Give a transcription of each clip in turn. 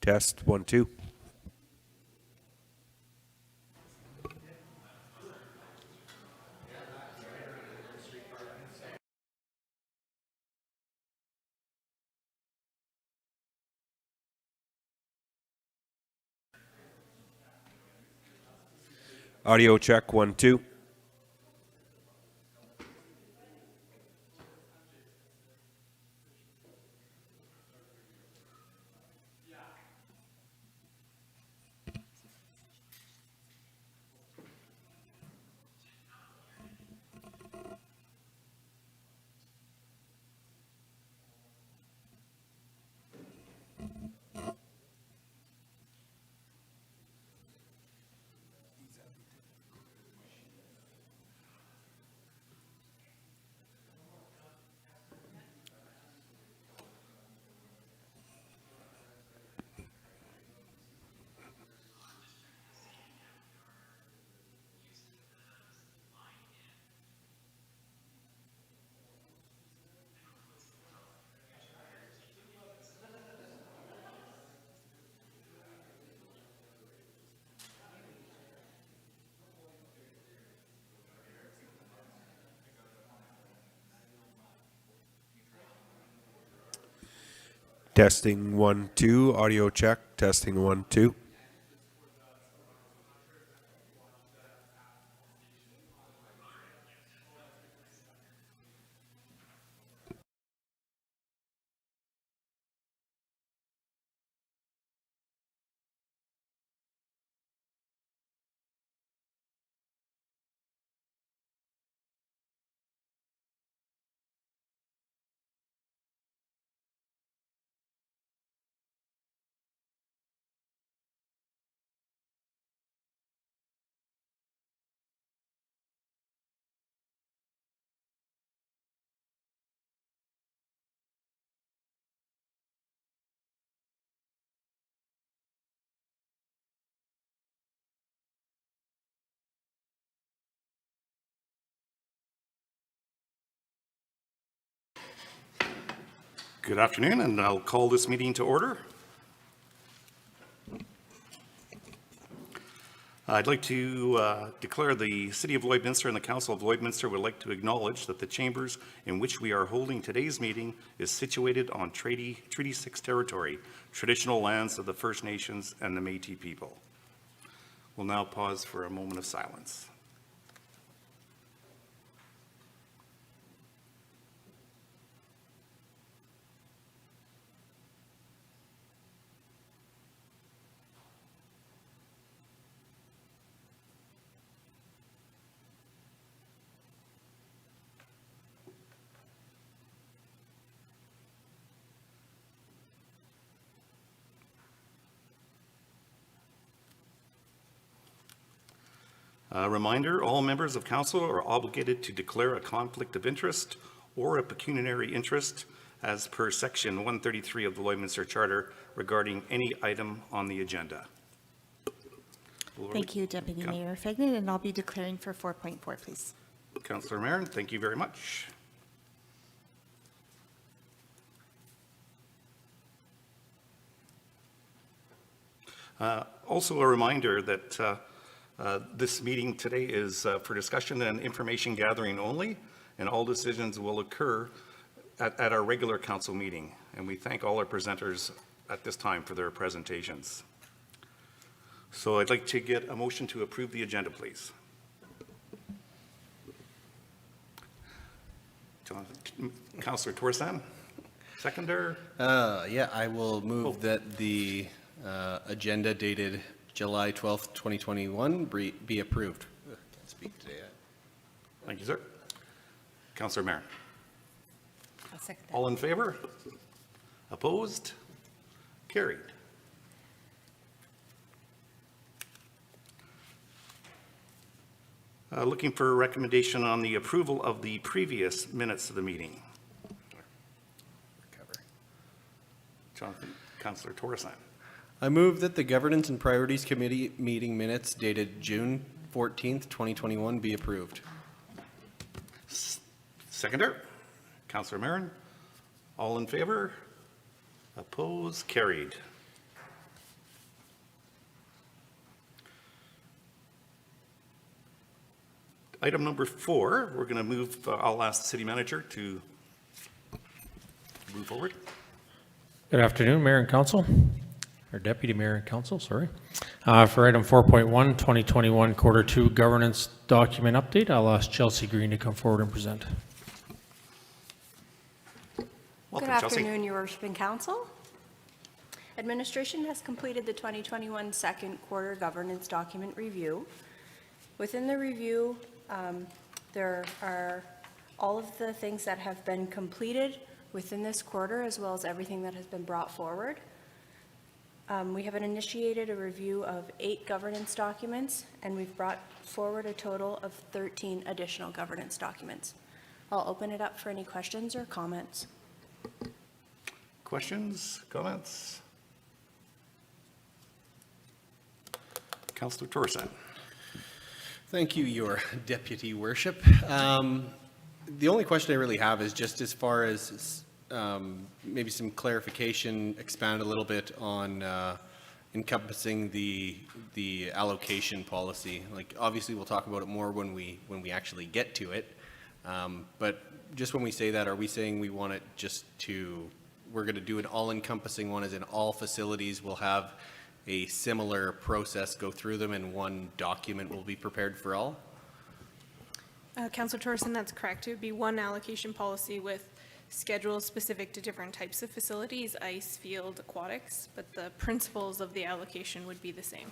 Test 1 2. Audio check 1 2. Testing 1 2. Audio check. Testing 1 2. Good afternoon, and I'll call this meeting to order. I'd like to declare the City of Lloydminster and the Council of Lloydminster would like to acknowledge that the chambers in which we are holding today's meeting is situated on Treaty 6 territory, traditional lands of the First Nations and the Métis people. We'll now pause for a moment of silence. A reminder, all members of council are obligated to declare a conflict of interest or a pecuniary interest as per section 133 of the Lloydminster Charter regarding any item on the agenda. Thank you, Deputy Mayor Fagnan, and I'll be declaring for 4.4, please. Councillor Marin, thank you very much. Also a reminder that this meeting today is for discussion and information gathering only, and all decisions will occur at our regular council meeting. And we thank all our presenters at this time for their presentations. So I'd like to get a motion to approve the agenda, please. Councillor Torsan, seconder. Yeah, I will move that the agenda dated July 12th, 2021 be approved. Can't speak today. Thank you, sir. Councillor Marin. I'll second that. All in favor? Opposed? Carried. Looking for a recommendation on the approval of the previous minutes of the meeting. Councillor Torreson. I move that the Governance and Priorities Committee meeting minutes dated June 14th, 2021 be approved. Seconder, Councillor Marin. All in favor? Opposed? Carried. Item number 4, we're going to move, I'll ask the city manager to move forward. Good afternoon, Mayor and Council, or Deputy Mayor and Council, sorry. For item 4.1, 2021 Quarter 2 Governance Document Update, I'll ask Chelsea Green to come forward and present. Welcome, Good Chelsea. afternoon, Your Worship and Council. Administration has completed the 2021 second quarter governance document review. Within the review, there are all of the things that have been completed within this quarter, as well as everything that has been brought forward. We have initiated a review of 8 governance documents, and we've brought forward a total of 13 additional governance documents. I'll open it up for any questions or comments. Questions, comments? Councillor Torreson. Thank you, Your Deputy Worship. The only question I really have is just as far as maybe some clarification, expand a little bit on encompassing the allocation policy. Like, obviously, we'll talk about it more when we actually get to it. But just when we say that, are we saying we want it just to, we're going to do an all-encompassing one, as in all facilities will have a similar process go through them and one document will be prepared for all? Councillor Torreson, that's correct. It would be one allocation policy with schedules specific to different types of facilities, ice, field, aquatics, but the principles of the allocation would be the same.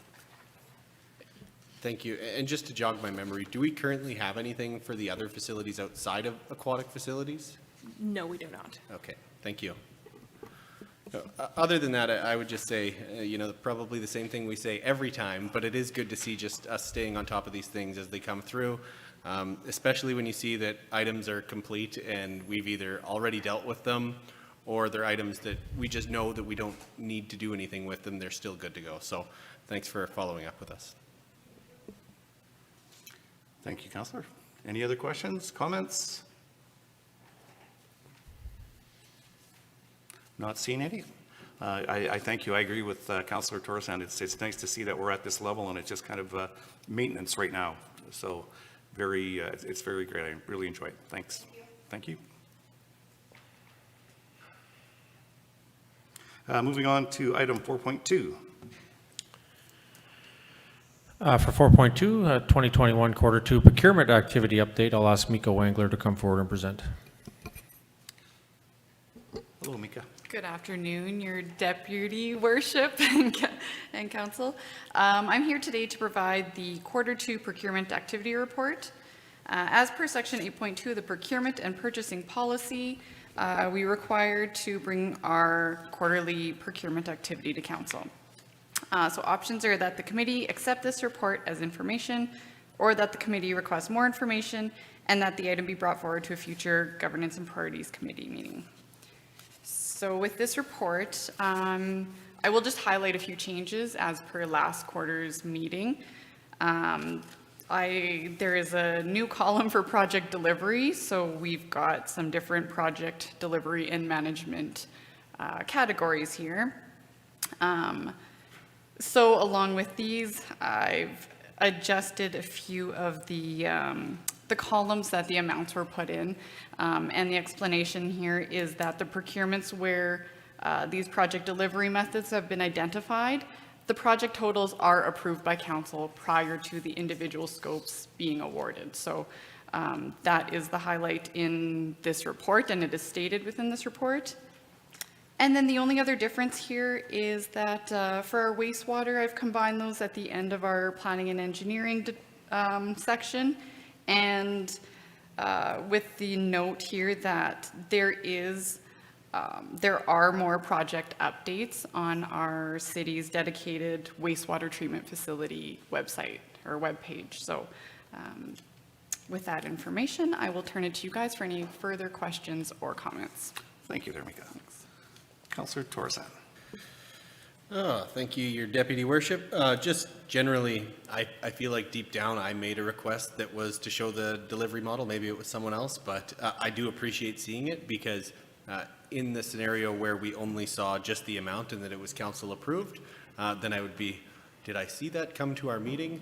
Thank you. And just to jog my memory, do we currently have anything for the other facilities outside of aquatic facilities? No, we do not. Okay, thank you. Other than that, I would just say, probably the same thing we say every time, but it is good to see just us staying on top of these things as they come through, especially when you see that items are complete and we've either already dealt with them or they're items that we just know that we don't need to do anything with them. They're still good to go. So thanks for following up with us. Thank you, Councillor. Any other questions, comments? Not seeing any. I thank you. I agree with Councillor Torreson. It's nice to see that we're at this level, and it's just kind of maintenance right now. So it's very great. I really enjoy it. Thanks. Thank you. Moving on to item 4.2. For 4.2, 2021 Quarter 2 Procurement Activity Update, I'll ask Mika Wangler to come forward and present. Hello, Mika. Good afternoon, Your Deputy Worship and Council. I'm here today to provide the Quarter 2 Procurement Activity Report. As per Section 8.2 of the Procurement and Purchasing Policy, we are required to bring our quarterly procurement activity to Council. So options are that the committee accept this report as information, or that the committee requests more information, and that the item be brought forward to a future Governance and Priorities Committee meeting. So with this report, I will just highlight a few changes as per last quarter's meeting. There is a new column for project delivery, so we've got some different project delivery and management categories here. So along with these, I've adjusted a few of the columns that the amounts were put in, and the explanation here is that the procurements where these project delivery methods have been identified, the project totals are approved by council prior to the individual scopes being awarded. So that is the highlight in this report, and it is stated within this report. And then the only other difference here is that for our wastewater, I've combined those at the end of our planning and engineering section. And with the note here that there are more project updates on our city's dedicated wastewater treatment facility website or webpage. So with that information, I will turn it to you guys for any further questions or comments. Thank you there, Mika. Councillor Torreson. Thank you, Your Deputy Worship. Just generally, I feel like deep down I made a request that was to show the delivery model. Maybe it was someone else, but I do appreciate seeing it because in the scenario where we only saw just the amount and that it was council approved, then I would be, did I see that come to our meeting?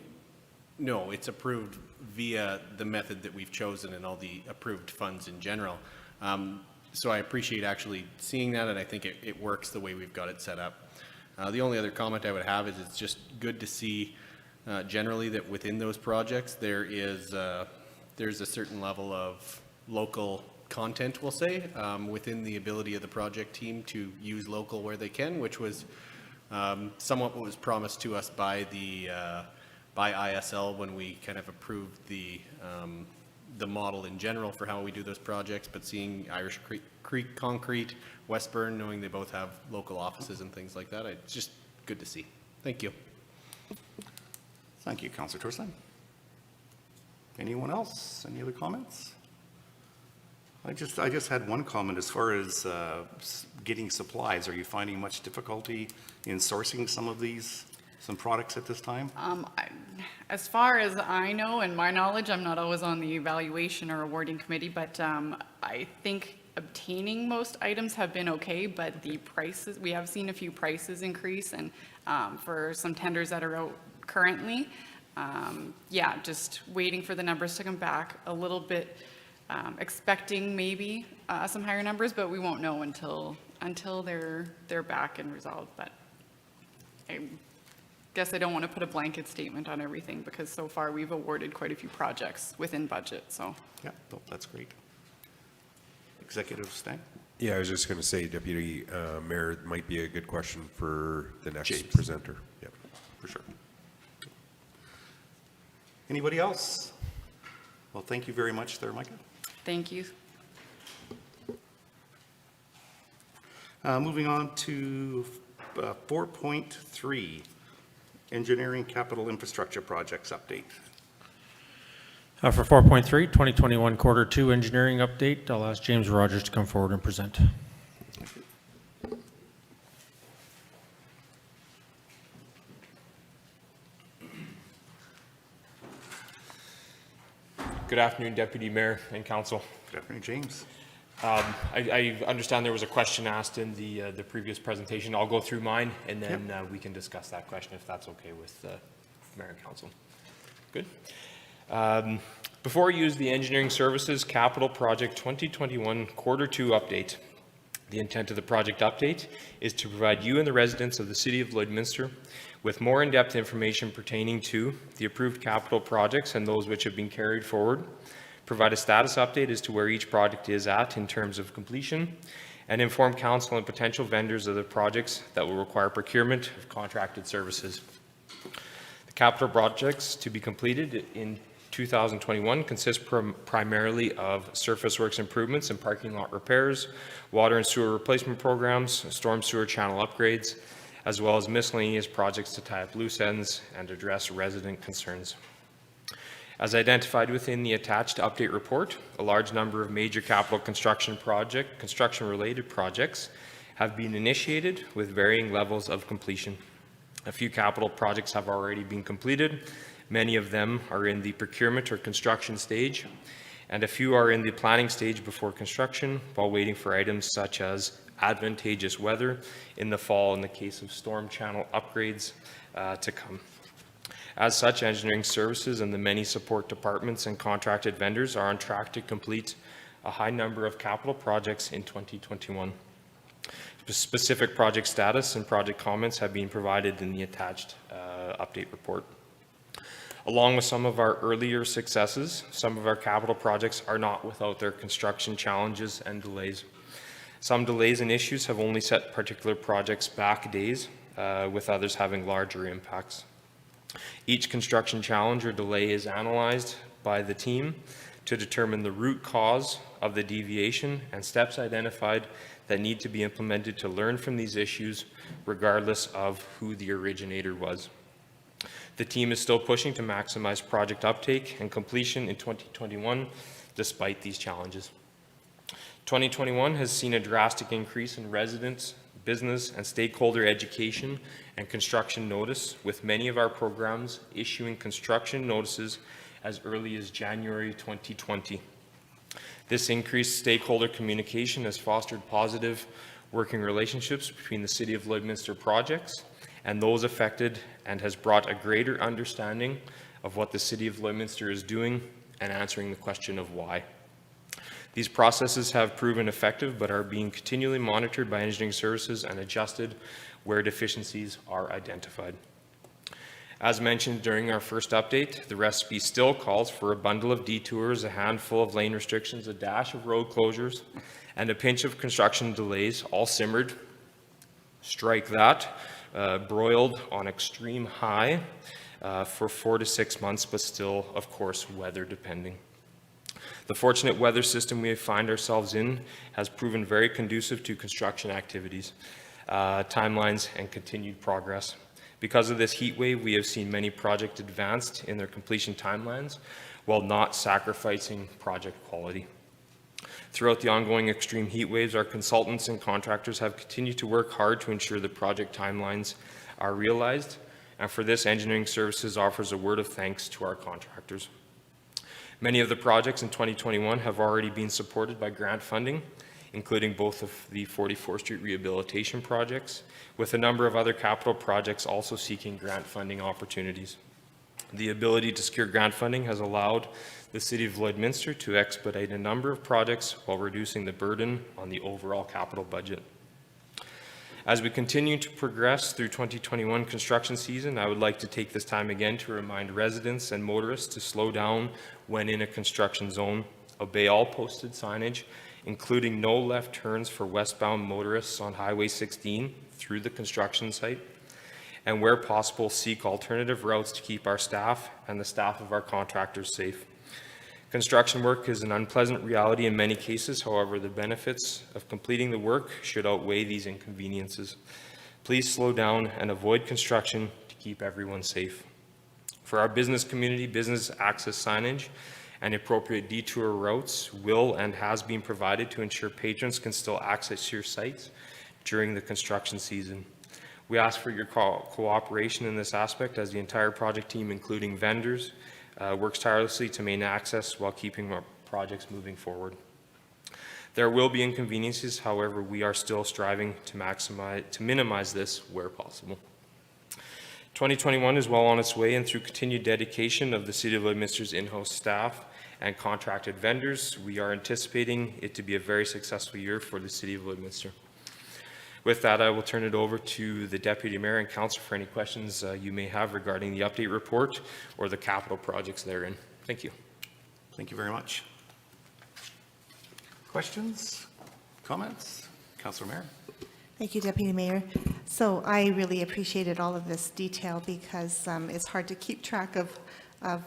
No, it's approved via the method that we've chosen and all the approved funds in general. So I appreciate actually seeing that, and I think it works the way we've got it set up. The only other comment I would have is it's just good to see generally that within those projects there's a certain level of local content, we'll say, within the ability of the project team to use local where they can, which was somewhat what was promised to us by ISL when we kind of approved the model in general for how we do those projects, but seeing Irish Creek Concrete, Westburn, knowing they both have local offices and things like that, it's just good to see. Thank you. Thank you, Councillor Torstein. Anyone else? Any other comments? I just had one comment as far as getting supplies. Are you finding much difficulty in sourcing some products at this time? As far as I know and my knowledge, I'm not always on the evaluation or awarding committee, but I think obtaining most items have been okay, but the prices, we have seen a few prices increase, and for some tenders that are out currently, yeah, just waiting for the numbers to come back a little bit, expecting maybe some higher numbers, but we won't know until they're back and resolved. But I guess I don't want to put a blanket statement on everything, because so far we've awarded quite a few projects within budget, so. Yeah, no, that's great. Executive Stang? Yeah, I was just going to say, Deputy Mayor, it might be a good question for the next James. presenter. Yep. For sure. Anybody else? Well, thank you very much there, Micah. Thank you. Moving on to 4.3, Engineering Capital Infrastructure Projects Update. For 4.3, 2021 Quarter 2 Engineering Update, I'll ask James Rogers to come forward and present. Good afternoon, Deputy Mayor and Council. Good afternoon, James. I understand there was a question asked in the previous presentation. I'll go through mine, and then we can discuss that question if that's okay with Mayor and Council. Good. Before we use the Engineering Services Capital Project 2021 Quarter 2 update, the intent of the project update is to provide you and the residents of the City of Lloydminster with more in-depth information pertaining to the approved capital projects and those which have been carried forward, provide a status update as to where each project is at in terms of completion, and inform council and potential vendors of the projects that will require procurement of contracted services. The capital projects to be completed in 2021 consist primarily of surface works improvements and parking lot repairs, water and sewer replacement programs, storm sewer channel upgrades, as well as miscellaneous projects to tie up loose ends and address resident concerns. As identified within the attached update report, a large number of major capital construction-related projects have been initiated with varying levels of completion. A few capital projects have already been completed. Many of them are in the procurement or construction stage, and a few are in the planning stage before construction, while waiting for items such as advantageous weather in the fall in the case of storm channel upgrades to come. As such, engineering services and the many support departments and contracted vendors are on track to complete a high number of capital projects in 2021. Specific project status and project comments have been provided in the attached update report. Along with some of our earlier successes, some of our capital projects are not without their construction challenges and delays. Some delays and issues have only set particular projects back days, with others having larger impacts. Each construction challenge or delay is analyzed by the team to determine the root cause of the deviation and steps identified that need to be implemented to learn from these issues, regardless of who the originator was. The team is still pushing to maximize project uptake and completion in 2021, despite these challenges. 2021 has seen a drastic increase in residents, business, and stakeholder education and construction notice, with many of our programs issuing construction notices as early as January 2020. This increased stakeholder communication has fostered positive working relationships between the City of Lloydminster projects and those affected, and has brought a greater understanding of what the City of Lloydminster is doing and answering the question of why. These processes have proven effective but are being continually monitored by engineering services and adjusted where deficiencies are identified. As mentioned during our first update, the recipe still calls for a bundle of detours, a handful of lane restrictions, a dash of road closures, and a pinch of construction delays, all simmered. Strike that, broiled on extreme high for 4 to 6 months, but still, of course, weather depending. The fortunate weather system we find ourselves in has proven very conducive to construction activities, timelines, and continued progress. Because of this heat wave, we have seen many projects advanced in their completion timelines while not sacrificing project quality. Throughout the ongoing extreme heat waves, our consultants and contractors have continued to work hard to ensure the project timelines are realized, and for this, engineering services offers a word of thanks to our contractors. Many of the projects in 2021 have already been supported by grant funding, including both of the 44th Street rehabilitation projects, with a number of other capital projects also seeking grant funding opportunities. The ability to secure grant funding has allowed the City of Lloydminster to expedite a number of projects while reducing the burden on the overall capital budget. As we continue to progress through 2021 construction season, I would like to take this time again to remind residents and motorists to slow down when in a construction zone, obey all posted signage, including no left turns for westbound motorists on Highway 16 through the construction site, and where possible, seek alternative routes to keep our staff and the staff of our contractors safe. Construction work is an unpleasant reality in many cases. However, the benefits of completing the work should outweigh these inconveniences. Please slow down and avoid construction to keep everyone safe. For our business community, business access signage and appropriate detour routes will and has been provided to ensure patrons can still access your sites during the construction season. We ask for your cooperation in this aspect as the entire project team, including vendors, works tirelessly to maintain access while keeping our projects moving forward. There will be inconveniences, however, we are still striving to minimize this where possible. 2021 is well on its way, and through continued dedication of the City of Lloydminster's in-house staff and contracted vendors, we are anticipating it to be a very successful year for the City of Lloydminster. With that, I will turn it over to the Deputy Mayor and Council for any questions you may have regarding the update report or the capital projects therein. Thank you. Thank you very much. Questions, comments? Councillor Mayor. Thank you, Deputy Mayor. So I really appreciated all of this detail because it's hard to keep track of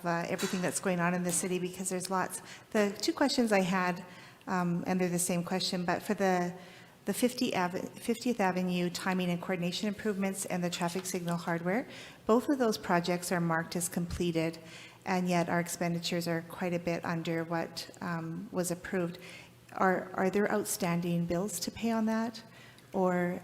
everything that's going on in the city because there's lots. The two questions I had, and they're the same question, but for the 50th Avenue timing and coordination improvements and the traffic signal hardware, both of those projects are marked as completed, and yet our expenditures are quite a bit under what was approved. Are there outstanding bills to pay on that, or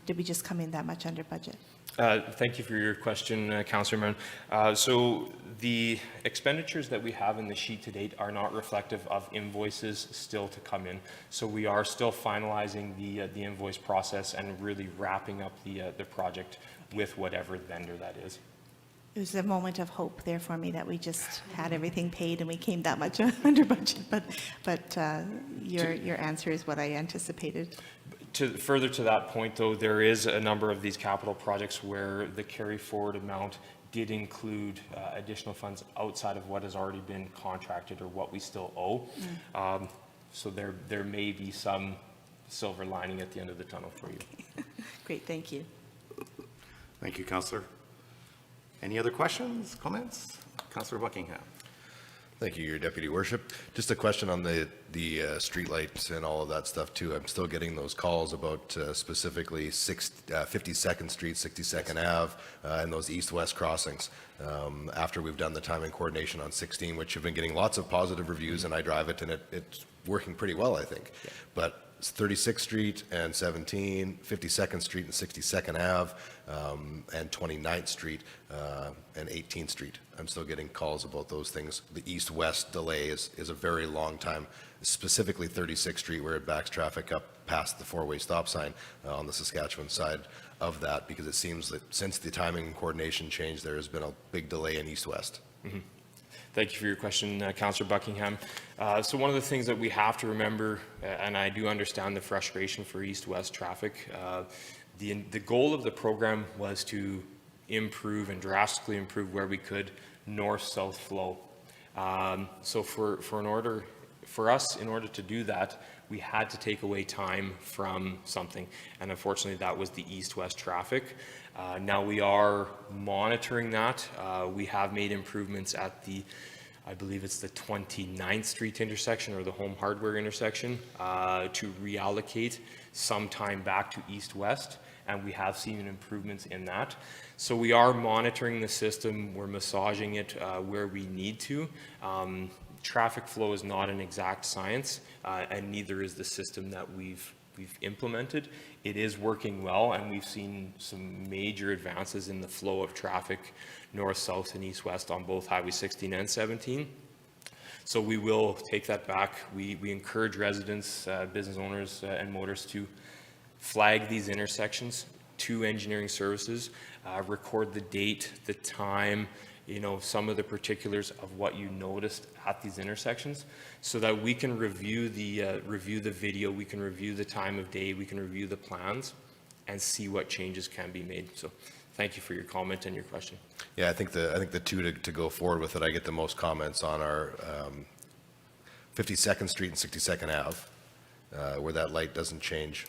did we just come in that much under budget? Thank you for your question, Councillor Maron. So the expenditures that we have in the sheet to date are not reflective of invoices still to come in. So we are still finalizing the invoice process and really wrapping up the project with whatever vendor that is. It was a moment of hope there for me that we just had everything paid and we came that much under budget, but your answer is what I anticipated. Further to that point, though, there is a number of these capital projects where the carry forward amount did include additional funds outside of what has already been contracted or what we still owe. So there may be some silver lining at the end of the tunnel for you. Great, thank you. Thank you, Councillor. Any other questions, comments? Councillor Buckingham. Thank you, Your Deputy Worship. Just a question on the streetlights and all of that stuff too. I'm still getting those calls about specifically 52nd Street, 62nd Ave, and those east-west crossings. After we've done the timing coordination on 16, which have been getting lots of positive reviews, and I drive it, and it's working pretty well, I think. Yeah. But 36th Street and 17, 52nd Street and 62nd Ave, and 29th Street and 18th Street. I'm still getting calls about those things. The east-west delay is a very long time, specifically 36th Street where it backs traffic up past the four-way stop sign on the Saskatchewan side of that, because it seems that since the timing and coordination change, there has been a big delay in east-west. Thank you for your question, Councillor Buckingham. So one of the things that we have to remember, and I do understand the frustration for east-west traffic, the goal of the program was to improve and drastically improve where we could north-south flow. So for us, in order to do that, we had to take away time from something, and unfortunately that was the east-west traffic. Now we are monitoring that. We have made improvements at I believe it's the 29th Street intersection or the Home Hardware intersection to reallocate some time back to east-west, and we have seen improvements in that. So we are monitoring the system, we're massaging it where we need to. Traffic flow is not an exact science, and neither is the system that we've implemented. It is working well, and we've seen some major advances in the flow of traffic north, south, and east, west on both Highway 16 and 17. So we will take that back. We encourage residents, business owners, and motorists to flag these intersections to engineering services, record the date, the time, some of the particulars of what you noticed at these intersections, so that we can review the video, we can review the time of day, we can review the plans, and see what changes can be made. So, thank you for your comment and your question. Yeah, I think the two to go forward with it, I get the most comments on our 52nd Street and 62nd Ave, where that light doesn't change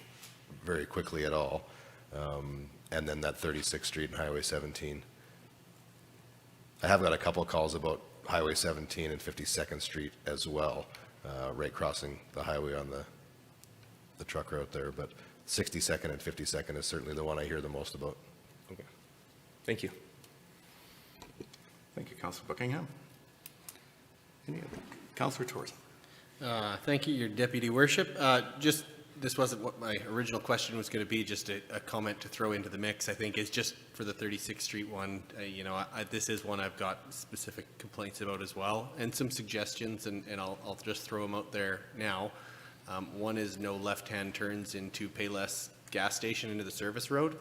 very quickly at all, and then that 36th Street and Highway 17. I have got a couple of calls about Highway 17 and 52nd Street as well, right crossing the highway on the truck route there, but 62nd and 52nd is certainly the one I hear the most about. Okay. Thank you. Thank you, Councillor Buckingham. Any other? Councillor Torres. Thank you, Your Deputy Worship. This wasn't what my original question was going to be, just a comment to throw into the mix, I think, is just for the 36th Street one. This is one I've got specific complaints about as well, and some suggestions, and I'll just throw them out there now. One is no left-hand turns into Payless gas station into the service road,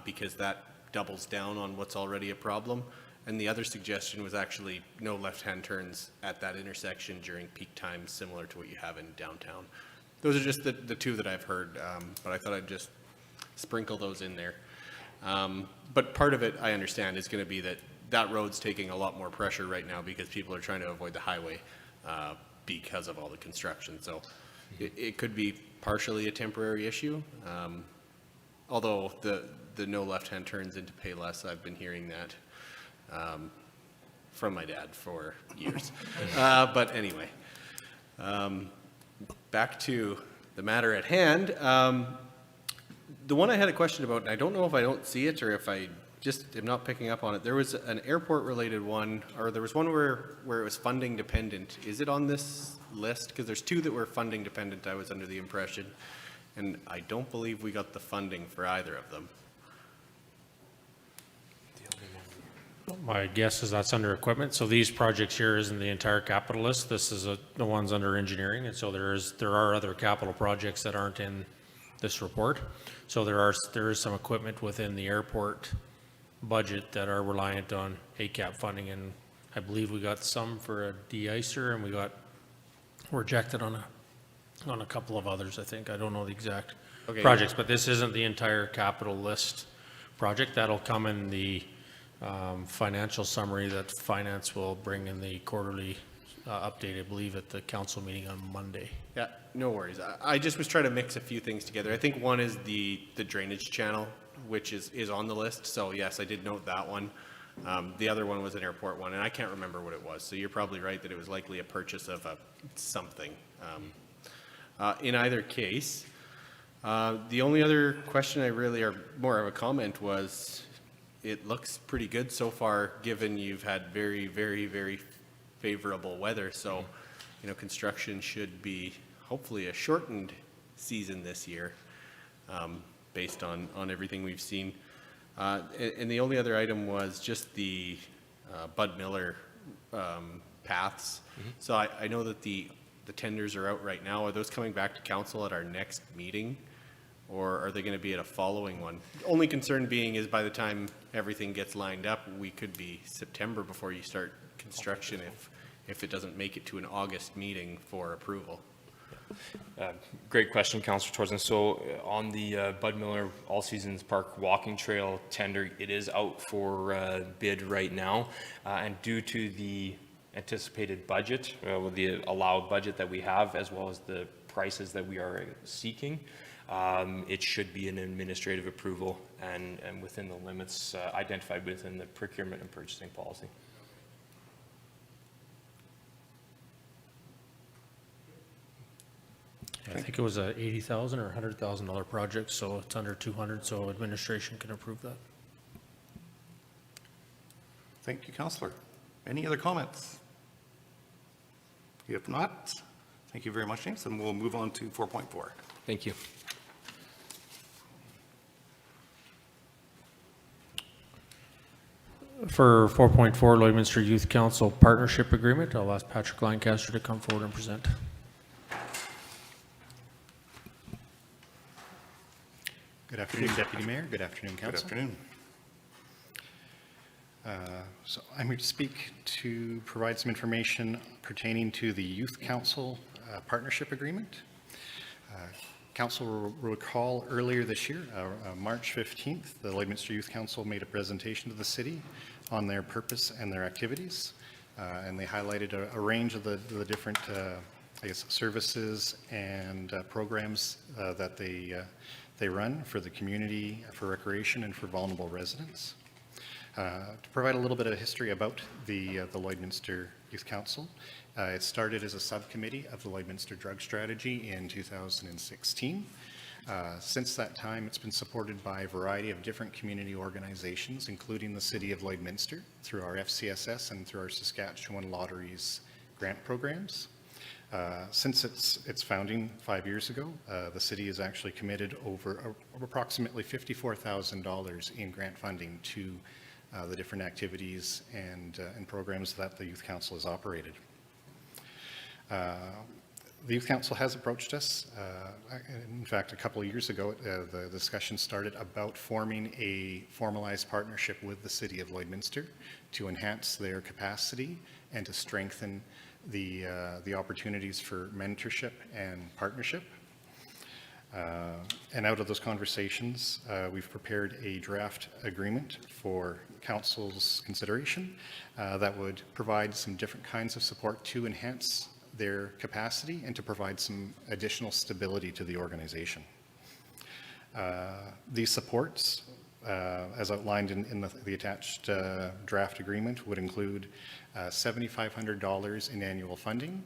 because that doubles down on what's already a problem. And the other suggestion was actually no left-hand turns at that intersection during peak times, similar to what you have in downtown. Those are just the two that I've heard, but I thought I'd just sprinkle those in there. But part of it, I understand, is going to be that road's taking a lot more pressure right now because people are trying to avoid the highway because of all the construction. So it could be partially a temporary issue, although the no left-hand turns into Payless, I've been hearing that from my dad for years. But anyway. Back to the matter at hand. The one I had a question about, and I don't know if I don't see it or if I just am not picking up on it. There was an airport-related one, or there was one where it was funding dependent. Is it on this list? Because there's two that were funding dependent, I was under the impression, and I don't believe we got the funding for either of them. My guess is that's under equipment. So these projects here isn't the entire capital list. This is the ones under engineering. And so there are other capital projects that aren't in this report. So there is some equipment within the airport budget that are reliant on ACAP funding. And I believe we got some for a de-icer, and we're rejected on a couple of others, I think. I don't know the exact projects, but this isn't the entire capital list project. That'll come in the financial summary that finance will bring in the quarterly update, I believe, at the council meeting on Monday. Yeah, no worries. I just was trying to mix a few things together. I think one is the drainage channel, which is on the list. So yes, I did note that one. The other one was an airport one, and I can't remember what it was. So you're probably right that it was likely a purchase of something. In either case, the only other question I really, or more of a comment, was it looks pretty good so far, given you've had very, very, very favorable weather. So, construction should be hopefully a shortened season this year, based on everything we've seen. And the only other item was just the Bud Miller paths. So I know that the tenders are out right now. Are those coming back to council at our next meeting? or are they going to be at a following one? Only concern being is by the time everything gets lined up, we could be September before you start construction if it doesn't make it to an August meeting for approval. Great question, Councillor Torsen. So on the Bud Miller All Seasons Park Walking Trail tender, it is out for bid right now. And due to the anticipated budget, with the allowed budget that we have, as well as the prices that we are seeking, it should be an administrative approval and within the limits identified within the procurement and purchasing policy. I think it was a $80,000 or $100,000 project, so it's under 200, so administration can approve that. Thank you, Councillor. Any other comments? If not, thank you very much, James, and we'll move on to 4.4. Thank you. For 4.4, Lloydminster Youth Council Partnership Agreement, I'll ask Patrick Lancaster to come forward and present. Good afternoon, Deputy Mayor. Good afternoon, Good Council. afternoon. So I'm here to speak to provide some information pertaining to the Youth Council Partnership Agreement. Council will recall earlier this year, March 15th, the Lloydminster Youth Council made a presentation to the city on their purpose and their activities, and they highlighted a range of the different I guess, services and programs that they run for the community, for recreation, and for vulnerable residents. To provide a little bit of history about the Lloydminster Youth Council, it started as a subcommittee of the Lloydminster Drug Strategy in 2016. Since that time, it's been supported by a variety of different community organizations, including the City of Lloydminster, through our FCSS and through our Saskatchewan Lotteries grant programs. Since its founding 5 years ago, the city has actually committed over approximately $54,000 in grant funding to the different activities and programs that the Youth Council has operated. The Youth Council has approached us. In fact, a couple of years ago, the discussion started about forming a formalized partnership with the City of Lloydminster to enhance their capacity and to strengthen the opportunities for mentorship and partnership. And out of those conversations, we've prepared a draft agreement for Council's consideration that would provide some different kinds of support to enhance their capacity and to provide some additional stability to the organization. These supports, as outlined in the attached draft agreement, would include $7,500 in annual funding,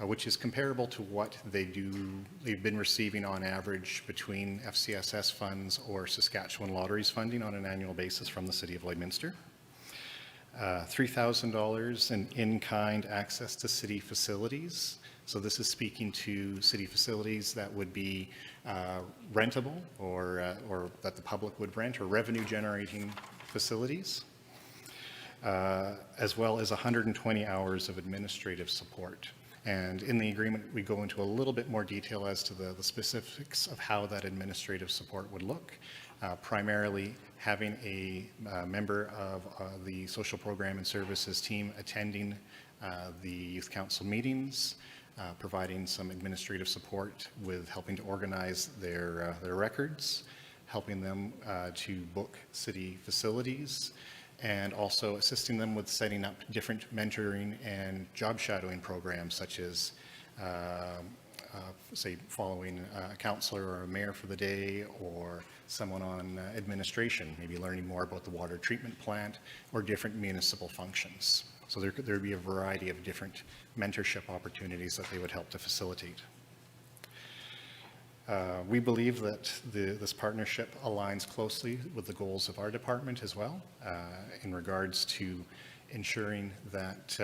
which is comparable to what they've been receiving on average between FCSS funds or Saskatchewan Lotteries funding on an annual basis from the City of Lloydminster. $3,000 in in-kind access to city facilities. So this is speaking to city facilities that would be rentable or that the public would rent, or revenue-generating facilities, as well as 120 hours of administrative support. And in the agreement, we go into a little bit more detail as to the specifics of how that administrative support would look, primarily having a member of the social program and services team attending the Youth Council meetings, providing some administrative support with helping to organize their records, helping them to book city facilities, and also assisting them with setting up different mentoring and job shadowing programs, such as, say, following a counselor or a mayor for the day, or someone on administration, maybe learning more about the water treatment plant or different municipal functions. So there would be a variety of different mentorship opportunities that they would help to facilitate. We believe that this partnership aligns closely with the goals of our department as well, in regards to ensuring that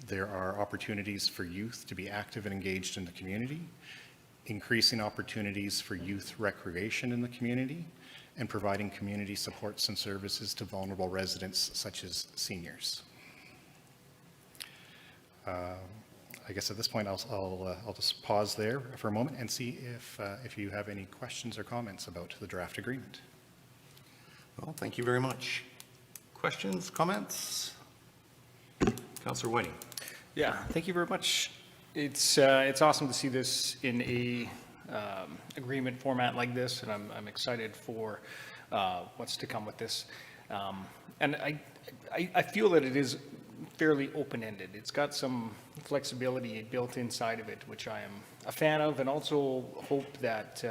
there are opportunities for youth to be active and engaged in the community, increasing opportunities for youth recreation in the community, and providing community supports and services to vulnerable residents such as seniors. I guess at this point, I'll just pause there for a moment and see if you have any questions or comments about the draft agreement. Well, thank you very much. Questions, comments? Councillor Whiting. Yeah, thank you very much. It's awesome to see this in a agreement format like this, and I'm excited for what's to come with this. And I feel that it is fairly open-ended. It's got some flexibility built inside of it, which I am a fan of, and also hope that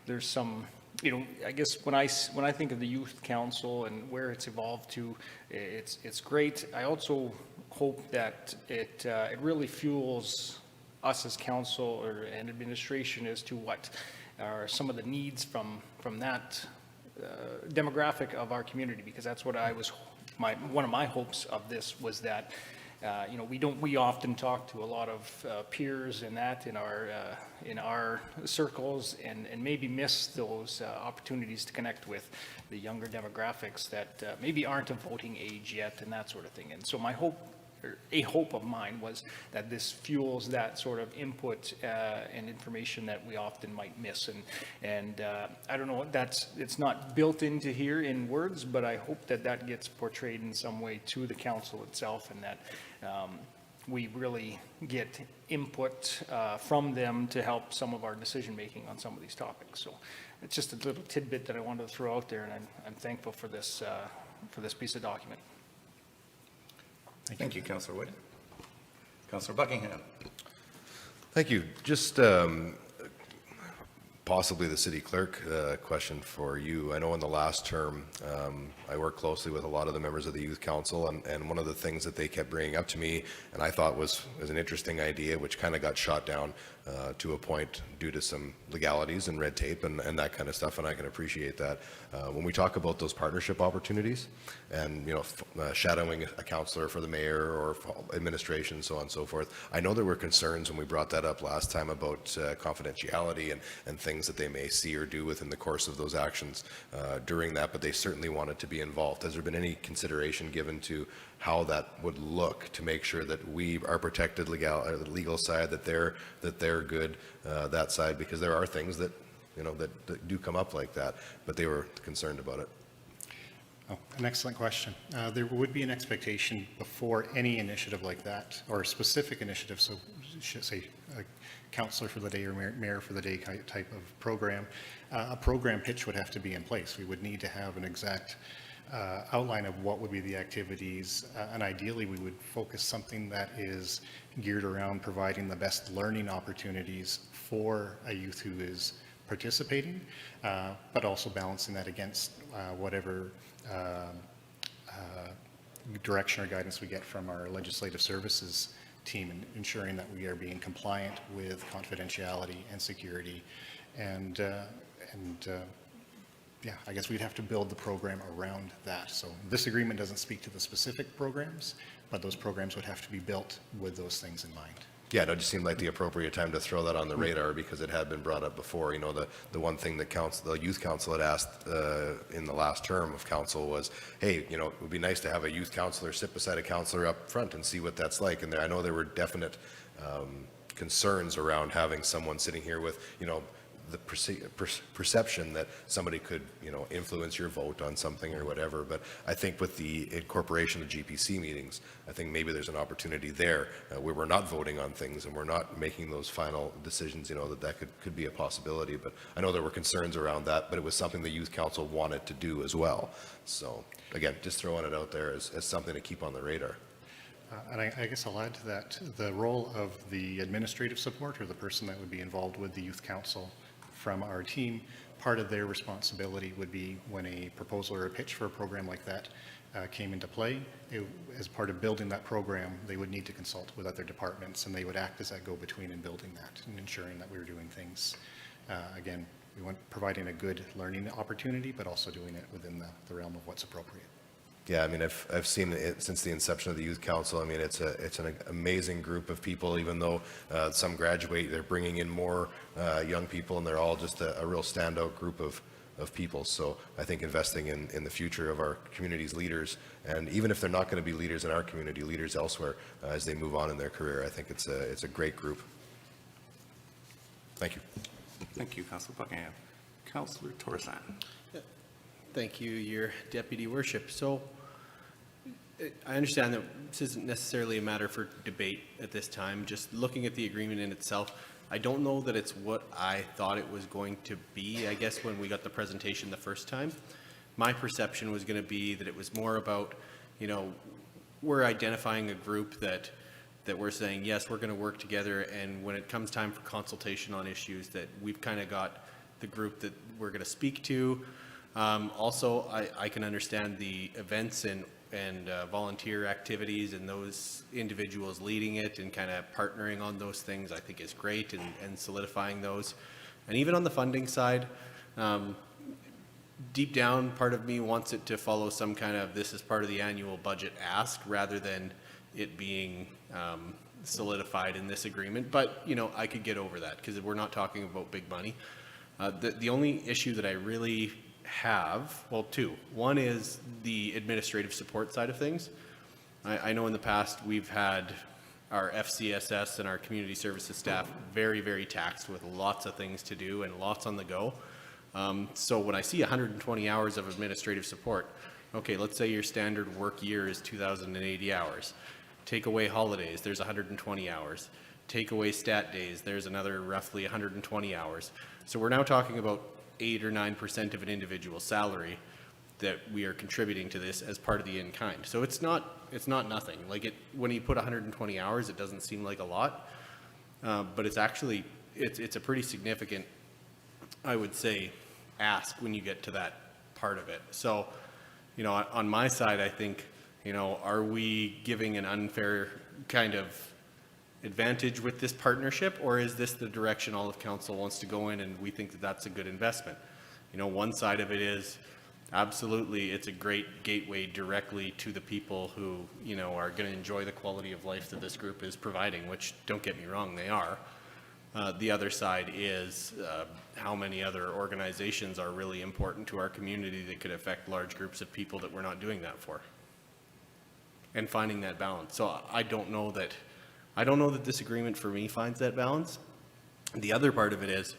there's some, I guess when I think of the Youth Council and where it's evolved to, it's great. I also hope that it really fuels us as council and administration as to what are some of the needs from that demographic of our community, because that's what one of my hopes of this was that we often talk to a lot of peers and that in our circles and maybe miss those opportunities to connect with the younger demographics that maybe aren't of voting age yet and that sort of thing. And so a hope of mine was that this fuels that sort of input and information that we often might miss. And I don't know, it's not built into here in words, but I hope that gets portrayed in some way to the council itself, and that we really get input from them to help some of our decision-making on some of these topics. So it's just a little tidbit that I wanted to throw out there, and I'm thankful for this piece of document. Thank you, Councillor Wood. Councillor Buckingham. Thank you. Just possibly the city clerk question for you. I know in the last term, I worked closely with a lot of the members of the Youth Council, and one of the things that they kept bringing up to me, and I thought was an interesting idea, which kind of got shot down to a point due to some legalities and red tape and that kind of stuff, and I can appreciate that. When we talk about those partnership opportunities and, shadowing a councillor for the mayor or administration, so on and so forth, I know there were concerns when we brought that up last time about confidentiality and things that they may see or do within the course of those actions during that, but they certainly wanted to be involved. Has there been any consideration given to how that would look to make sure that we are protected the legal side, that they're good, that side, because there are things that that do come up like that, but they were concerned about it. Oh, an excellent question. There would be an expectation before any initiative like that, or a specific initiative, so should say a councillor for the day or mayor for the day type of program, a program pitch would have to be in place. We would need to have an exact outline of what would be the activities, and ideally we would focus something that is geared around providing the best learning opportunities for a youth who is participating, but also balancing that against whatever direction or guidance we get from our legislative services team, and ensuring that we are being compliant with confidentiality and security, and yeah, I guess we'd have to build the program around that. So this agreement doesn't speak to the specific programs, but those programs would have to be built with those things in mind. Yeah, it just seemed like the appropriate time to throw that on the radar, because it had been brought up before. The one thing that the Youth Council had asked in the last term of council was, hey, it would be nice to have a youth councillor sit beside a councillor up front and see what that's like. And I know there were definite concerns around having someone sitting here with, the perception that somebody could, influence your vote on something or whatever. But I think with the incorporation of GPC meetings, I think maybe there's an opportunity there where we're not voting on things and we're not making those final decisions, that could be a possibility. But I know there were concerns around that, but it was something the Youth Council wanted to do as well. So again, just throwing it out there as something to keep on the radar. And I guess I'll add to that, the role of the administrative support, or the person that would be involved with the Youth Council from our team, part of their responsibility would be when a proposal or a pitch for a program like that came into play. As part of building that program, they would need to consult with other departments, and they would act as that go-between in building that and ensuring that we were doing things. Again, we want providing a good learning opportunity, but also doing it within the realm of what's appropriate. Yeah, I mean, I've seen it since the inception of the Youth Council. I mean, it's an amazing group of people. Even though some graduate, they're bringing in more young people, and they're all just a real standout group of of people. So I think investing in the future of our community's leaders, and even if they're not going to be leaders in our community, leaders elsewhere as they move on in their career, I think it's a great group. Thank you. Thank you, Councillor Buckingham. Councillor Torreson. Thank you, Your Deputy Worship. So I understand that this isn't necessarily a matter for debate at this time. Just looking at the agreement in itself, I don't know that it's what I thought it was going to be, I guess, when we got the presentation the first time. My perception was going to be that it was more about, you know, we're identifying a group that we're saying, yes, we're going to work together, and when it comes time for consultation on issues, that we've kind of got the group that we're going to speak to. Also, I can understand the events and volunteer activities and those individuals leading it and kind of partnering on those things, I think is great, and solidifying those. And even on the funding side, deep down, part of me wants it to follow some kind of, this is part of the annual budget ask, rather than it being solidified in this agreement. But, you know, I could get over that because we're not talking about big money. The only issue that I really have, well, two. One is the administrative support side of things. I know in the past we've had our FCSS and our community services staff very, very taxed with lots of things to do and lots on the go. So when I see 120 hours of administrative support, okay, let's say your standard work year is 2,080 hours. Take away holidays, there's 120 hours. Take away stat days, there's another roughly 120 hours. So we're now talking about 8 or 9% of an individual salary that we are contributing to this as part of the in-kind. So it's not nothing. Like, when you put 120 hours, it doesn't seem like a lot, but it's actually, it's a pretty significant, I would say, ask when you get to that part of it. So, you know, on my side, I think, you know, are we giving an unfair kind of advantage with this partnership, or is this the direction all of council wants to go in and we think that that's a good investment? You know, one side of it is absolutely it's a great gateway directly to the people who, you know, are going to enjoy the quality of life that this group is providing, which, don't get me wrong, they are. The other side is how many other organizations are really important to our community that could affect large groups of people that we're not doing that for, and finding that balance. So I don't know that this agreement for me finds that balance. The other part of it is,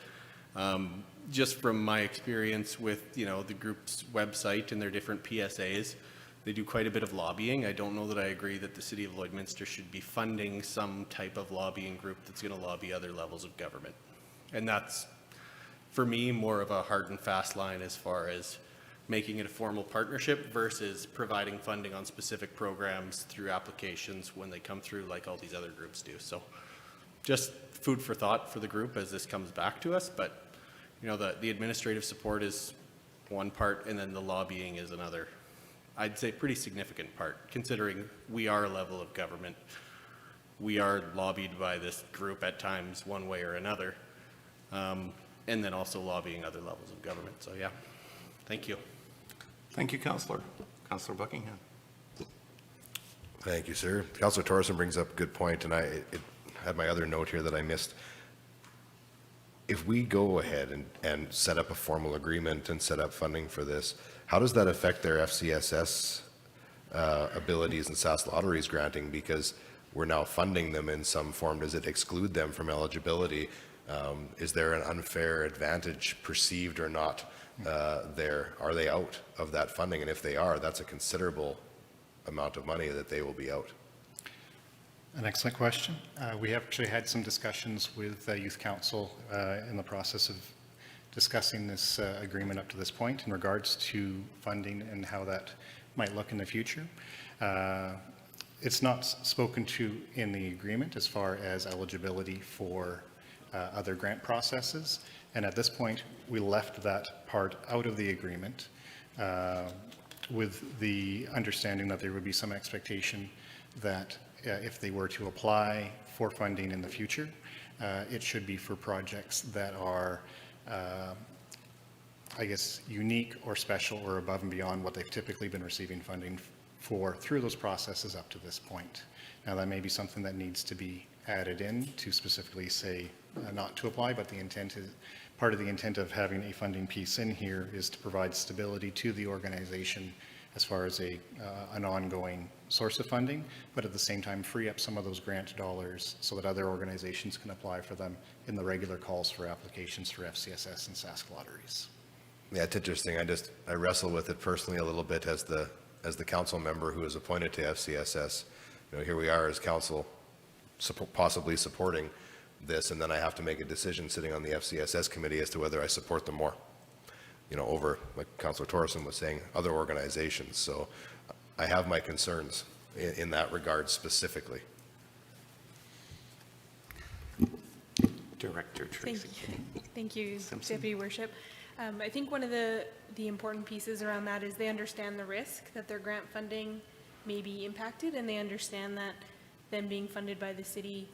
just from my experience with, you know, the group's website and their different PSAs, they do quite a bit of lobbying. I don't know that I agree that the city of Lloydminster should be funding some type of lobbying group that's going to lobby other levels of government. And that's, for me, more of a hard and fast line as far as making it a formal partnership versus providing funding on specific programs through applications when they come through, like all these other groups do. So just food for thought for the group as this comes back to us. But, you know, the administrative support is one part, and then the lobbying is another, I'd say, pretty significant part, considering we are a level of government. We are lobbied by this group at times one way or another, and then also lobbying other levels of government. So yeah, thank you. Thank you, Councillor. Councillor Buckingham. Thank you, sir. Councillor Torreson brings up a good point, and I had my other note here that I missed. If we go ahead and set up a formal agreement and set up funding for this, how does that affect their FCSS abilities and SAS Lotteries granting? Because we're now funding them in some form. Does it exclude them from eligibility? Is there an unfair advantage perceived or not there? Are they out of that funding? And if they are, that's a considerable amount of money that they will be out. An excellent question. We have actually had some discussions with Youth Council in the process of discussing this agreement up to this point in regards to funding and how that might look in the future. It's not spoken to in the agreement as far as eligibility for other grant processes, and at this point we left that part out of the agreement with the understanding that there would be some expectation that if they were to apply for funding in the future, it should be for projects that are I guess unique or special or above and beyond what they've typically been receiving funding for through those processes up to this point. Now that may be something that needs to be added in to specifically say not to apply, but the intent is, part of the intent of having a funding piece in here is to provide stability to the organization as far as an ongoing source of funding, but at the same time free up some of those grant dollars so that other organizations can apply for them in the regular calls for applications for FCSS and Sask lotteries. Yeah, it's interesting. I wrestle with it personally a little bit as the council member who is appointed to FCSS. You know, here we are as council possibly supporting this, and then I have to make a decision sitting on the FCSS committee as to whether I support them more, you know, over, like Councillor Torreson was saying, other organizations. So I have my concerns in that regard specifically. Director Tracy. Thank you, Simpson. Deputy Worship. I think one of the important pieces around that is they understand the risk that their grant funding may be impacted, and they understand that them being funded by the city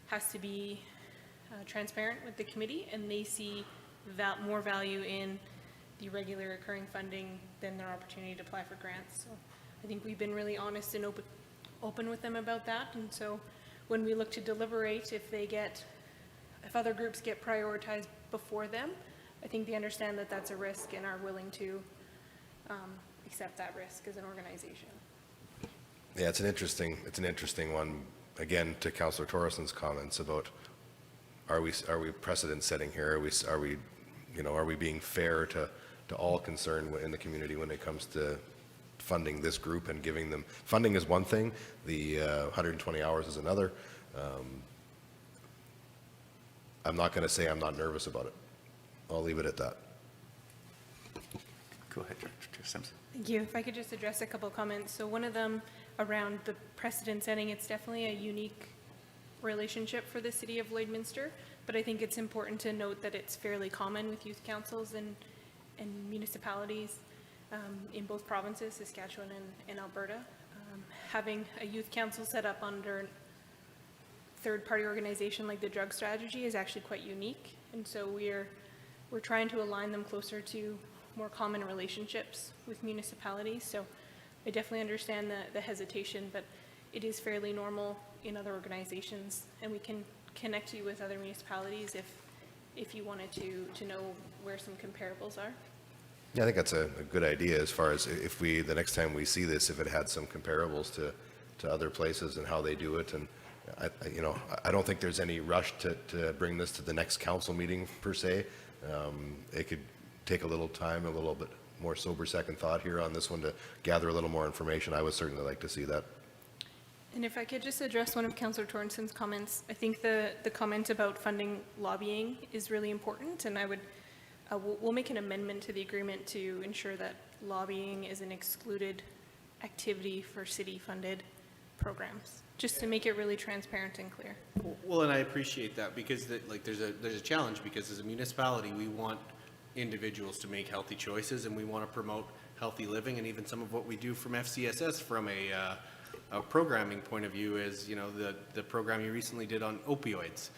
has to be transparent with the committee, and they see more value in the regular recurring funding than their opportunity to apply for grants. So I think we've been really honest and open with them about that, and so when we look to deliberate, if other groups get prioritized before them, I think they understand that that's a risk and are willing to accept that risk as an organization. Yeah, it's an interesting one. Again, to Councillor Torreson's comments about are we precedent setting here? Are we being fair to all concerned in the community when it comes to funding this group and giving them funding is one thing, the 120 hours is another. I'm not going to say I'm not nervous about it. I'll leave it at that. Go ahead, Director Simpson. Thank you. If I could just address a couple comments. So one of them around the precedent setting, it's definitely a unique relationship for the city of Lloydminster, but I think it's important to note that it's fairly common with youth councils and municipalities in both provinces, Saskatchewan and Alberta. Having a youth council set up under a third-party organization like the drug strategy is actually quite unique, and so we're trying to align them closer to more common relationships with municipalities. So I definitely understand the hesitation, but it is fairly normal in other organizations, and we can connect you with other municipalities if you wanted to know where some comparables are. Yeah, I think that's a good idea as far as if the next time we see this, if it had some comparables to other places and how they do it. And I don't think there's any rush to bring this to the next council meeting per se. It could take a little time, a little bit more sober second thought here on this one to gather a little more information. I would certainly like to see that. And if I could just address one of Councillor Torrenson's comments, I think the comment about funding lobbying is really important, and I would we'll make an amendment to the agreement to ensure that lobbying is an excluded activity for city-funded programs, just to make it really transparent and clear. Well, and I appreciate that because there's a challenge, because as a municipality, we want individuals to make healthy choices, and we want to promote healthy living. And even some of what we do from FCSS from a programming point of view is, the program you recently did on opioids.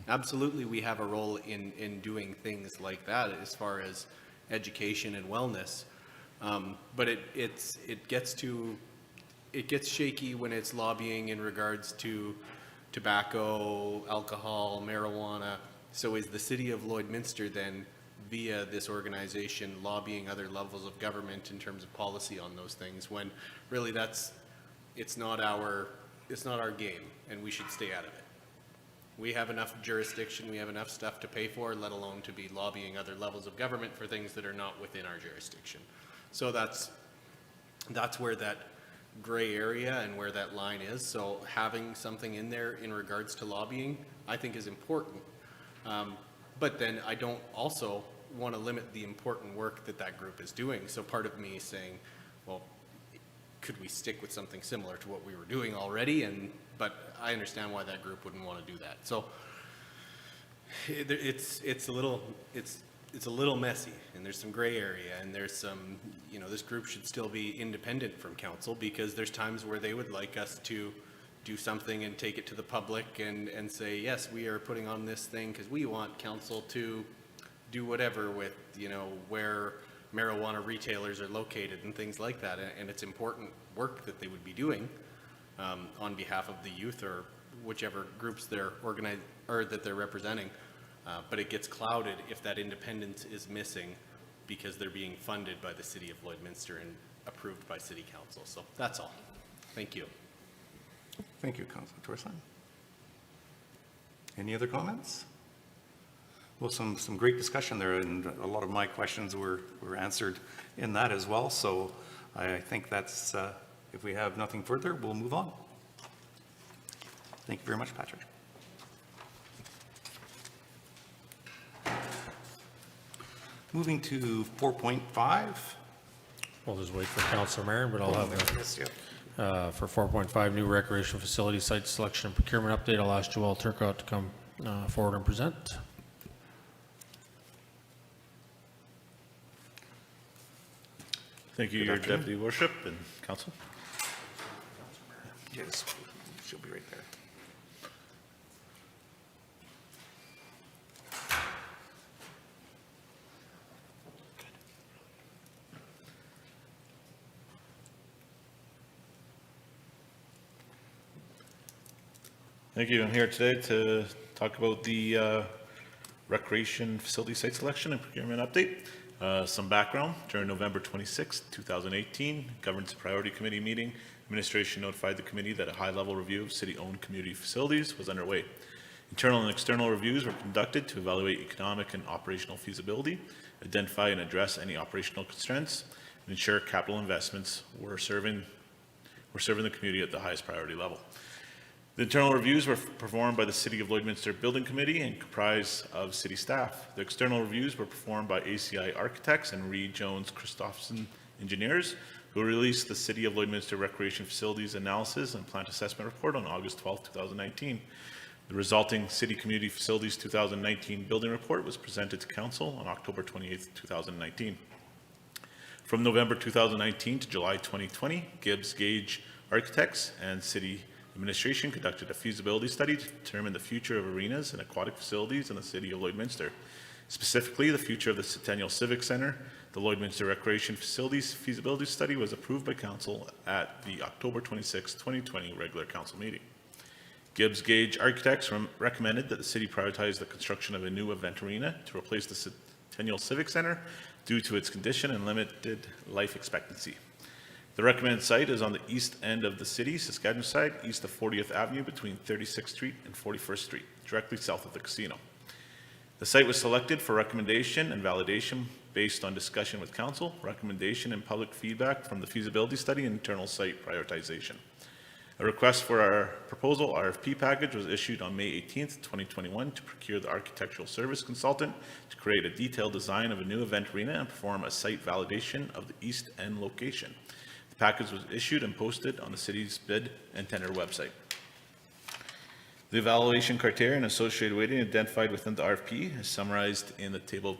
Absolutely, we have a role in doing things like that as far as education and wellness. But it gets shaky when it's lobbying in regards to tobacco, alcohol, marijuana. So is the city of Lloydminster then, via this organization, lobbying other levels of government in terms of policy on those things, when really it's not our game, and we should stay out of it? We have enough jurisdiction, we have enough stuff to pay for, let alone to be lobbying other levels of government for things that are not within our jurisdiction. So that's where that gray area and where that line is. So having something in there in regards to lobbying, I think is important. But then I don't also want to limit the important work that group is doing. So part of me is saying, well, could we stick with something similar to what we were doing already? But I understand why that group wouldn't want to do that. So it's a little messy, and there's some gray area, and there's some, this group should still be independent from council, because there's times where they would like us to do something and take it to the public and say, yes, we are putting on this thing because we want council to do whatever with, where marijuana retailers are located and things like that. And it's important work that they would be doing on behalf of the youth or whichever groups they're organized or that they're representing. But it gets clouded if that independence is missing because they're being funded by the city of Lloydminster and approved by city council. So that's all. Thank you. Thank you, Councilor Torson. Any other comments? Well, some great discussion there, and a lot of my questions were answered in that as well. So I think that's, if we have nothing further, we'll move on. Thank you very much, Patrick. Moving to 4.5. We'll just wait for Councilor Marin, but I'll have Yes, yeah. for 4.5, new recreation facility site selection and procurement update. I'll ask Joelle Turcotte to come forward and present. Thank you, Your Deputy Worship and Council. Yes, she'll be right there. Thank you. I'm here today to talk about the recreation facility site selection and procurement update. Some background. During November 26, 2018, Governance Priority Committee meeting, administration notified the committee that a high-level review of city-owned community facilities was underway. Internal and external reviews were conducted to evaluate economic and operational feasibility, identify and address any operational constraints, and ensure capital investments were serving the community at the highest priority level. The internal reviews were performed by the City of Lloydminster Building Committee and comprised of city staff. The external reviews were performed by ACI Architects and Reed Jones Christopherson Engineers, who released the City of Lloydminster Recreation Facilities Analysis and Plant Assessment Report on August 12, 2019. The resulting City Community Facilities 2019 Building Report was presented to Council on October 28, 2019. From November 2019 to July 2020, Gibbs Gage Architects and City Administration conducted a feasibility study to determine the future of arenas and aquatic facilities in the City of Lloydminster. Specifically, the future of the Centennial Civic Center. The Lloydminster Recreation Facilities Feasibility Study was approved by Council at the October 26, 2020 regular Council meeting. Gibbs Gage Architects recommended that the City prioritize the construction of a new event arena to replace the Centennial Civic Center due to its condition and limited life expectancy. The recommended site is on the east end of the city, Saskatchewan side, east of 40th Avenue between 36th Street and 41st Street, directly south of the casino. The site was selected for recommendation and validation based on discussion with council, recommendation and public feedback from the feasibility study and internal site prioritization. A request for our proposal RFP package was issued on May 18th, 2021 to procure the architectural service consultant to create a detailed design of a new event arena and perform a site validation of the east end location. The package was issued and posted on the city's bid and tender website. The evaluation criteria and associated weighting identified within the RFP is summarized in the table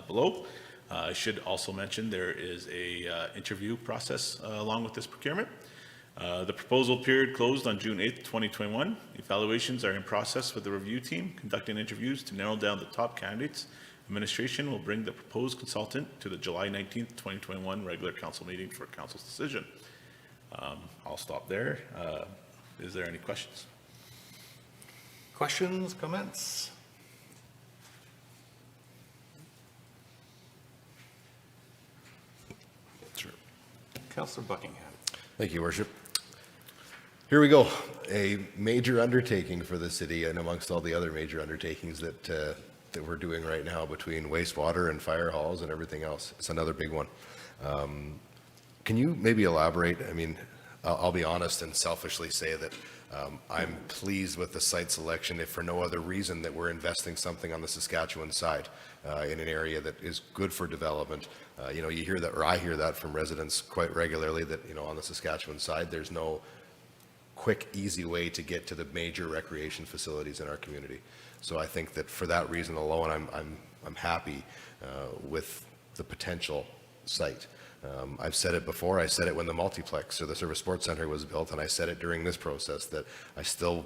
below. I should also mention there is a interview process along with this procurement. The proposal period closed on June 8th, 2021. Evaluations are in process with the review team conducting interviews to narrow down the top candidates. Administration will bring the proposed consultant to the July 19th, 2021 regular council meeting for council's decision. I'll stop there. Is there any questions? Questions, comments? Sure. Councillor Buckingham. Thank you, Worship. Here we go. A major undertaking for the city and amongst all the other major undertakings that we're doing right now between wastewater and fire halls and everything else. It's another big one. Can you maybe elaborate? I mean, I'll be honest and selfishly say that I'm pleased with the site selection, if for no other reason that we're investing something on the Saskatchewan side in an area that is good for development. You know, you hear that, or I hear that from residents quite regularly, that, you know, on the Saskatchewan side, there's no quick, easy way to get to the major recreation facilities in our community. So I think that for that reason alone, I'm happy with the potential site. I've said it before. I said it when the multiplex or the Service Sports Center was built, and I said it during this process that I still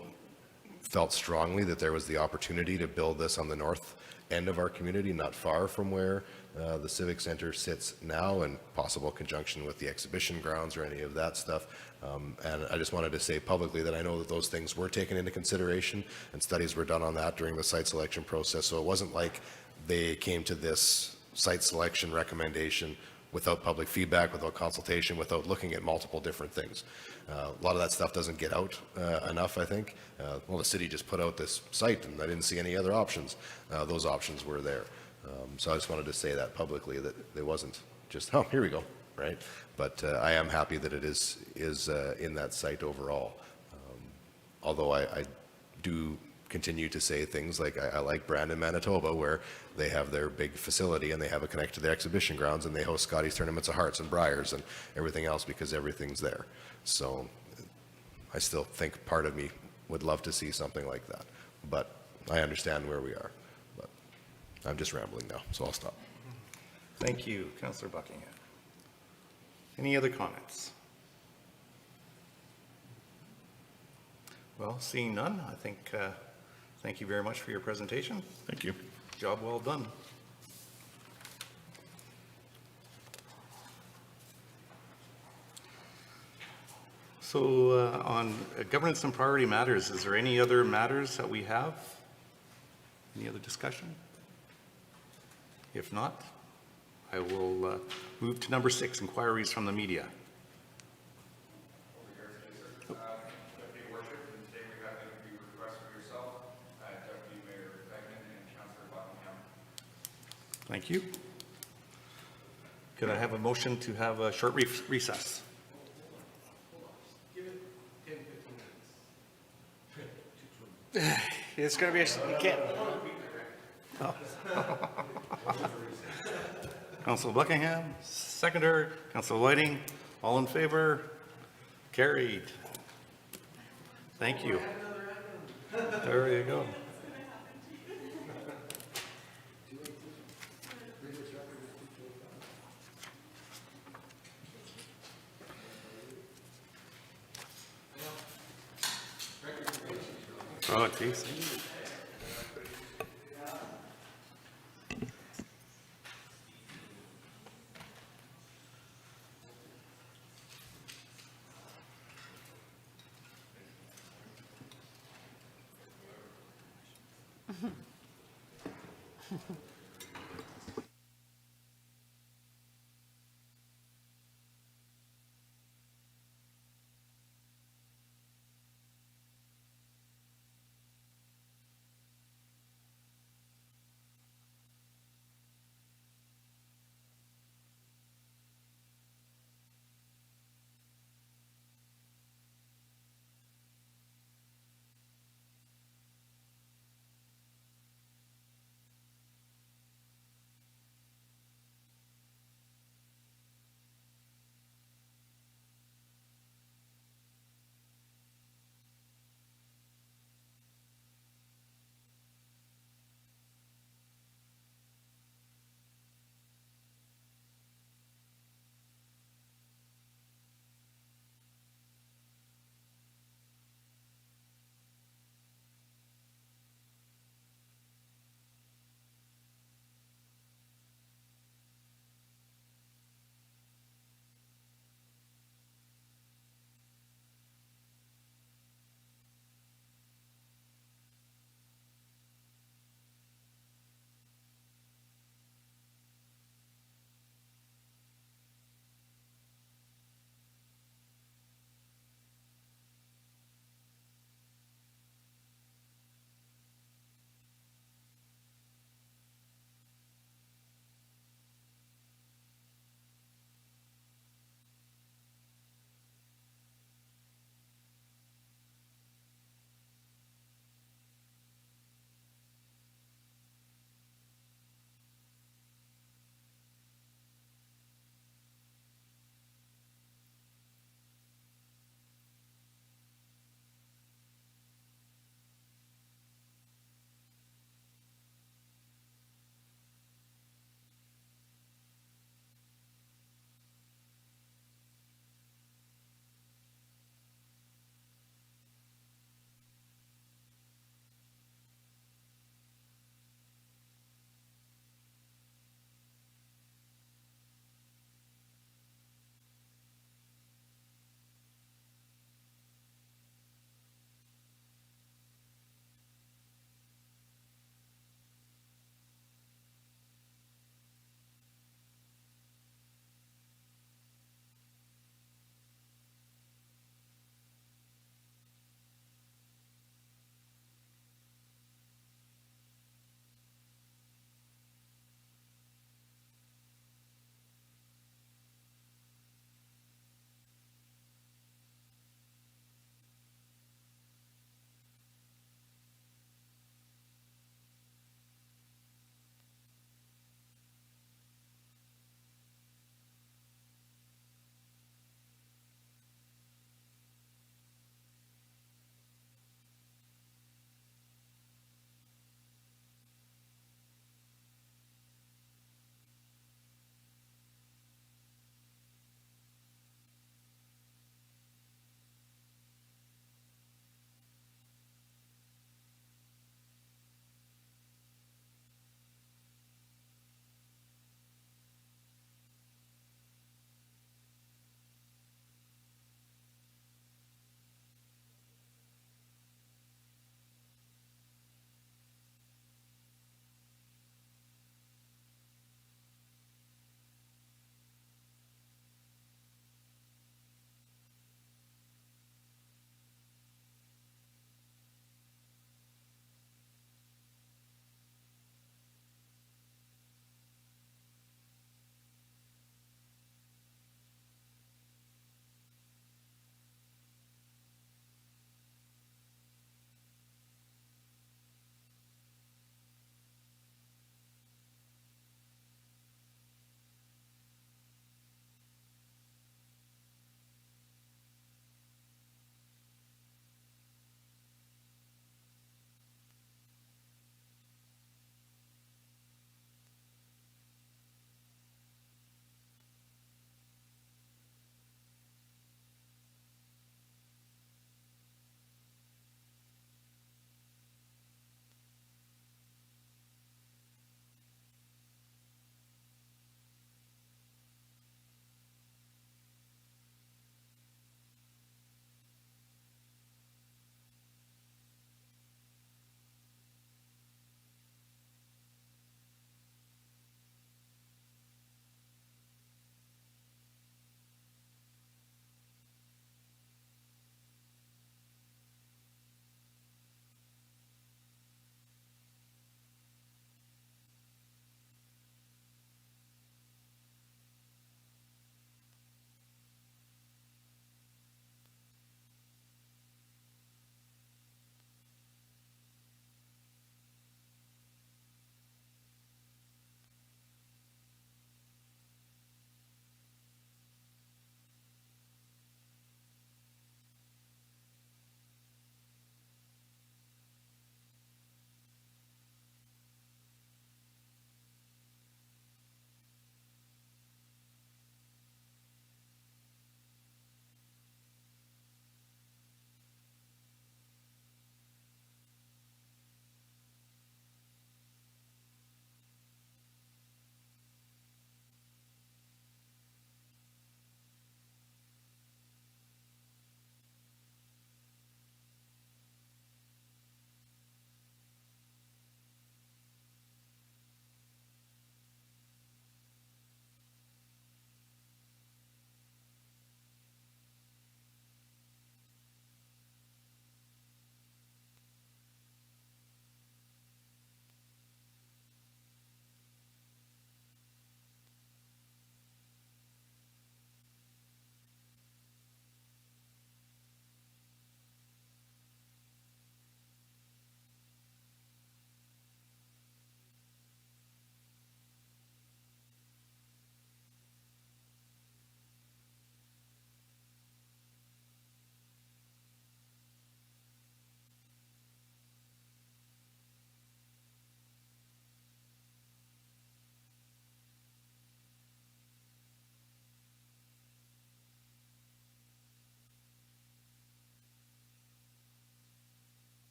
felt strongly that there was the opportunity to build this on the north end of our community, not far from where the Civic Center sits now, in possible conjunction with the exhibition grounds or any of that stuff. And I just wanted to say publicly that I know that those things were taken into consideration and studies were done on that during the site selection process. So it wasn't like they came to this site selection recommendation without public feedback, without consultation, without looking at multiple different things. A lot of that stuff doesn't get out enough, I think. Well, the city just put out this site and I didn't see any other options. Those options were there. So I just wanted to say that publicly, that it wasn't just, oh, here we go, right? But I am happy that it is in that site overall. Although I do continue to say things like I like Brandon, Manitoba, where they have their big facility and they have a connect to the exhibition grounds and they host Scotty's Tournaments of Hearts and Briars and everything else because everything's there. So I still think part of me would love to see something like that. But I understand where we are. But I'm just rambling now, so I'll stop. Thank you, Councillor Buckingham. Any other comments? Well, seeing none, I think, thank you very much for your presentation. Thank you. Job well done. So on governance and priority matters, is there any other matters that we have? Any other discussion? If not, I will move to number 6, inquiries from the media. Thank you. Could I have a motion to have a short recess? It's going to be, you can't. Councilor Buckingham, seconder. Councilor Whiting, all in favor? Carried. Thank you. There you go. Oh, geez.